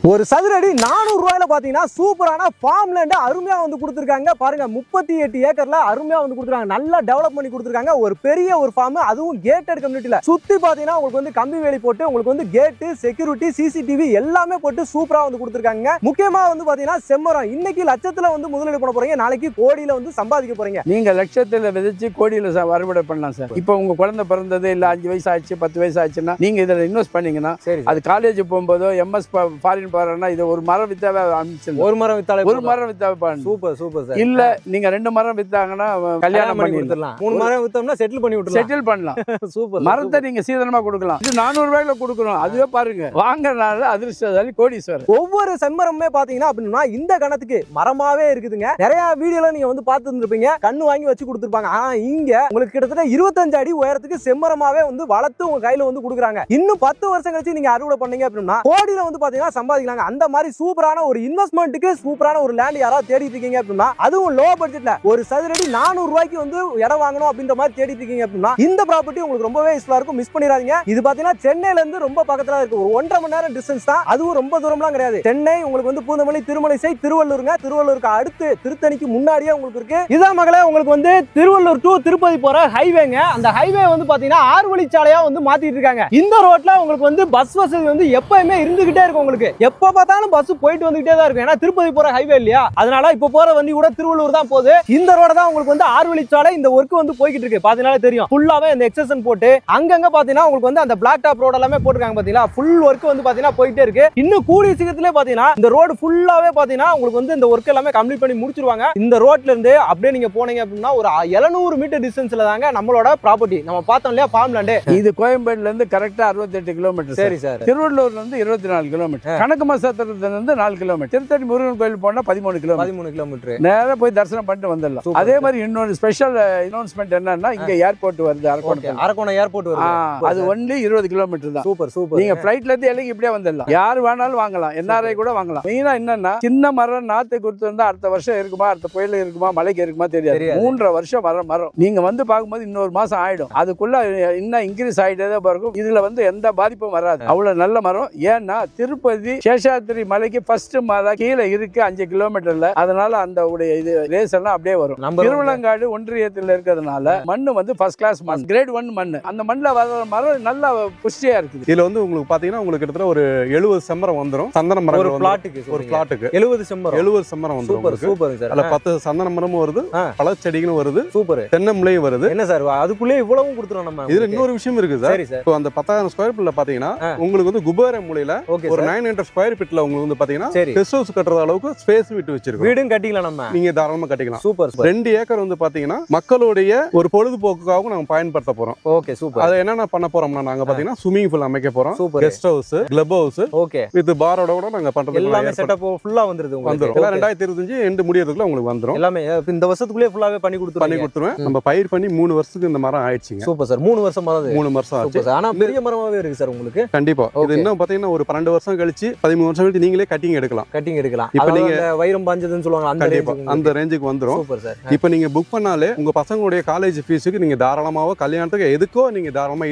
ஒரு சதுர அடி 400 ரூபாயில பாத்தீங்கன்னா சூப்பரான ஃபார்ம் லேண்ட் அருமையா வந்து கொடுத்துருக்காங்க. பாருங்க 38 ஏக்கர்ல அருமையா வந்து கொடுத்துருக்காங்க. நல்லா டெவலப் பண்ணி கொடுத்துருக்காங்க. ஒரு பெரிய ஒரு ஃபார்ம், அதுவும் கேட்டட் கம்யூனிட்டில சுத்தி பாத்தீங்கன்னா உங்களுக்கு வந்து கம்பி வேலி போட்டு உங்களுக்கு வந்து கேட், செக்யூரிட்டி, சிசிடிவி எல்லாமே போட்டு சூப்பரா வந்து கொடுத்துருக்காங்க. முக்கியமா வந்து பாத்தீங்கன்னா செம்மரம். இன்னைக்கு லட்சத்துல வந்து முதலீடு பண்ண போறீங்க, நாளைக்கு கோடியில வந்து சம்பாதிக்க போறீங்க. நீங்க லட்சத்துல விதைச்சு கோடியில அறுவடை பண்ணலாம் சார். இப்போ உங்க குழந்தை பிறந்தது இல்ல 5 வயசு ஆச்சு 10 வயசு ஆச்சுன்னா நீங்க இதுல இன்வெஸ்ட் பண்ணீங்கன்னா அது காலேஜ் போகும்போதோ எம்எஸ் ஃபாரின் போறேன்னா இது ஒரு மரம் வித்தாவே அமைச்சிடலாம். ஒரு மரம் வித்தாவே சூப்பர் சூப்பர் சார். இல்ல நீங்க 2 மரம் வித்தாங்கன்னா கல்யாணம் பண்ணி கொடுத்துடலாம். 3 மரம் வித்தோம்னா செட்டில் பண்ணலாம். சூப்பர். மரத்தை நீங்க சீதனமா கொடுக்கலாம். இது 400 ரூபாய்ல கொடுக்கணும். அதுவே பாருங்க, வாங்கறனால அதிர்ஷ்டசாலி கோடீஸ்வரர். ஒவ்வொரு செம்மரமே பாத்தீங்கன்னா அப்படின்னா இந்த கணத்துக்கு மரமாவே இருக்குதுங்க. நிறைய வீடியோல நீங்க வந்து பார்த்து இருந்திருப்பீங்க, கண்ணு வாங்கி வச்சு கொடுத்துருப்பாங்க. ஆனா இங்க உங்களுக்கு கிட்டத்தட்ட 25 அடி உயரத்துக்கு செம்மரமாவே வந்து வளர்த்து உங்க கையில வந்து கொடுக்குறாங்க. இன்னும் 10 வருஷம் கழிச்சு நீங்க அறுவடை பண்ணீங்க அப்படின்னா கோடியில வந்து பாத்தீங்கன்னா சம்பாதிக்கலாங்க. அந்த மாதிரி சூப்பரான ஒரு இன்வெஸ்ட்மெண்ட்டுக்கு சூப்பரான ஒரு லேண்ட் யாராவது தேடிட்டு இருக்கீங்க அப்படின்னா, அதுவும் லோ பட்ஜெட்ல ஒரு சதுரடி 400 ரூபாய்க்கு வந்து இடம் வாங்கணும் அப்படின்ற மாதிரி தேடிட்டு இருக்கீங்க அப்படின்னா இந்த ப்ராப்பர்ட்டி உங்களுக்கு ரொம்பவே யூஸ்ஃபுல்லா இருக்கும். மிஸ் பண்ணிடாதீங்க. இது பாத்தீங்கன்னா சென்னையில இருந்து ரொம்ப பக்கத்துல இருக்கு. ஒரு 1.5 மணி நேரம் டிஸ்டன்ஸ் தான். அதுவும் ரொம்ப தூரம்லாம் கிடையாது. சென்னை உங்களுக்கு வந்து பூந்தமல்லி, திருமலைசை, திருவள்ளூருங்க. திருவள்ளூருக்கு அடுத்து திருத்தணிக்கு முன்னாடியே உங்களுக்கு இருக்கு. இதான் மகளே உங்களுக்கு வந்து திருவள்ளூர் டு திருப்பதி போற ஹைவேங்க. அந்த ஹைவே வந்து பாத்தீங்கன்னா 6 வழிச்சாலையா வந்து மாத்திட்டு இருக்காங்க. இந்த ரோட்ல உங்களுக்கு வந்து பஸ் வசதி வந்து எப்பவுமே இருந்துகிட்டே இருக்கும். உங்களுக்கு எப்ப பார்த்தாலும் பஸ் போயிட்டு வந்துகிட்டே தான் இருக்கும். ஏன்னா திருப்பதி போற ஹைவே இல்லையா, அதனால இப்ப போற வண்டி கூட திருவள்ளூர் தான் போகுது. இந்த ரோட தான் உங்களுக்கு வந்து 6 வழிச்சாலை இந்த ஒர்க் வந்து போய்கிட்டு இருக்கு. பாத்தீங்கன்னா தெரியும், ஃபுல்லாவே இந்த எக்ஸ்டென்ஷன் போட்டு அங்கங்க பாத்தீங்கன்னா உங்களுக்கு வந்து அந்த பிளாக் டாப் ரோட் எல்லாமே போட்டுருக்காங்க. பாத்தீங்களா, ஃபுல் ஒர்க் வந்து பாத்தீங்கன்னா போயிட்டே இருக்கு. இன்னும் கூடிய சீக்கிரத்திலே பாத்தீங்கன்னா இந்த ரோடு ஃபுல்லாவே பாத்தீங்கன்னா உங்களுக்கு வந்து இந்த ஒர்க் எல்லாமே கம்ப்ளீட் பண்ணி முடிச்சிருவாங்க. இந்த ரோட்ல இருந்து அப்படியே நீங்க போனீங்க அப்படின்னா ஒரு 700 மீட்டர் டிஸ்டன்ஸ்ல தாங்க நம்மளோட ப்ராப்பர்ட்டி. நம்ம பார்த்தோம் இல்லையா ஃபார்ம் லேண்ட். இது கோயம்பேடுல இருந்து கரெக்டா 68 கிலோமீட்டர். சரி சார். திருவள்ளூர்ல இருந்து 24 கிலோமீட்டர். கணக்கு மசாத்திரத்துல இருந்து 4 கிலோமீட்டர். திருத்தணி முருகன் கோயில் போனா 13 கிலோமீட்டர். நேரா போய் தரிசனம் பண்ணிட்டு வந்துடலாம். அதே மாதிரி இன்னொரு ஸ்பெஷல் அனௌன்ஸ்மெண்ட் என்னன்னா, இங்க ஏர்போர்ட் வருது. அரக்கோணம் ஏர்போர்ட் வருது. அது ஒன்லி 20 கிலோமீட்டர் தான். Super super. நீங்க ஃபிளைட்ல இருந்து இறங்கி இப்படியே வந்துடலாம். யார் வேணாலும் வாங்கலாம். என்ஆர்ஐ கூட வாங்கலாம். மெயினா என்னன்னா, சின்ன மரம் நாத்து கொடுத்திருந்தா அடுத்த வருஷம் இருக்குமா, அடுத்த புயல் இருக்குமா, மழைக்கு இருக்குமா தெரியாது. 3.5 வருஷம் வர மரம் நீங்க வந்து பார்க்கும்போது இன்னொரு மாசம் ஆயிடும். அதுக்குள்ள இன்னும் இன்க்ரீஸ் ஆயிட்டே தான் இருக்கும். இதுல வந்து எந்த பாதிப்பும் வராது. அவ்வளவு நல்ல மரம். ஏன்னா திருப்பதி சேஷாத்திரி மலைக்கு ஃபர்ஸ்ட் மலை கீழே இருக்கு 5 கிலோமீட்டர்ல. அதனால அந்த உடைய இது ரேஸ் எல்லாம் அப்படியே வரும். திருவள்ளங்காடு ஒன்றியத்தில் இருக்கிறதுனால மண்ணு வந்து ஃபர்ஸ்ட் கிளாஸ் மண், கிரேட் 1 மண்ணு. அந்த மண்ணில் வர மரம் நல்ல புஷ்டியா இருக்குது. இதுல வந்து உங்களுக்கு பாத்தீங்கன்னா உங்களுக்கு கிட்டத்தட்ட ஒரு 70 செம்மரம் வந்துரும். சந்தன மரம் ஒரு பிளாட்டுக்கு 70 செம்மரம் வந்துரும். Super super sir. அதுல 10 சந்தன மரமும் வருது, பல செடிகளும் வருது, சூப்பர் தென்னம்பிள்ளையும் வருது. என்ன சார் அதுக்குள்ளே இவ்வளவும் கொடுத்துறோம் நம்ம. இதுல இன்னொரு விஷயம் இருக்கு சார். இப்போ அந்த 10,000 ஸ்கொயர் ஃபீட்ல பாத்தீங்கன்னா உங்களுக்கு வந்து குபேர மூலையில ஒரு 900 ஸ்கொயர் ஃபீட்ல உங்களுக்கு வந்து பாத்தீங்கன்னா கெஸ்ட் ஹவுஸ் கட்டுற அளவுக்கு ஸ்பேஸ் விட்டு வச்சிருக்கு. வீடும் கட்டிக்கலாம் நம்ம. நீங்க தாராளமா கட்டிக்கலாம். சூப்பர். 2 ஏக்கர் வந்து பாத்தீங்கன்னா மக்களுடைய ஒரு பொழுதுபோக்குக்காக நாங்க பயன்படுத்த போறோம். Okay super. அது என்னென்ன பண்ண போறோம்னா, நாங்க பாத்தீங்கன்னா ஸ்விமிங் பூல் அமைக்க போறோம். Guest house, club house, okay with பாரோட கூட நாங்க பண்றது எல்லாமே செட்டப் ஃபுல்லா வந்துருது உங்களுக்கு. எல்லாம் 2025 எண்ட் முடியறதுக்குள்ள உங்களுக்கு வந்துரும். எல்லாமே இந்த வருஷத்துக்குள்ளே ஃபுல்லாவே பண்ணி கொடுத்துருவேன். நம்ம பயிர் பண்ணி 3 வருஷத்துக்கு இந்த மரம் ஆயிடுச்சுங்க. Super sir. 3 வருஷம் ஆகுது. 3 வருஷம் ஆச்சு. ஆனா பெரிய மரமாவே இருக்கு சார் உங்களுக்கு. கண்டிப்பா. இது இன்னும் பாத்தீங்கன்னா ஒரு 12 வருஷம் கழிச்சு 13 வருஷம் கழிச்சு நீங்களே கட்டிங் எடுக்கலாம். இப்போ நீங்க வைரம் பாஞ்சதுன்னு சொல்லுவாங்க, அந்த ரேஞ்சுக்கு வந்துரும். Super sir. இப்போ நீங்க புக் பண்ணாலே உங்க பசங்களுடைய காலேஜ் ஃபீஸுக்கு நீங்க தாராளமாக கல்யாணத்துக்கு எதுக்கோ நீங்க தாராளமா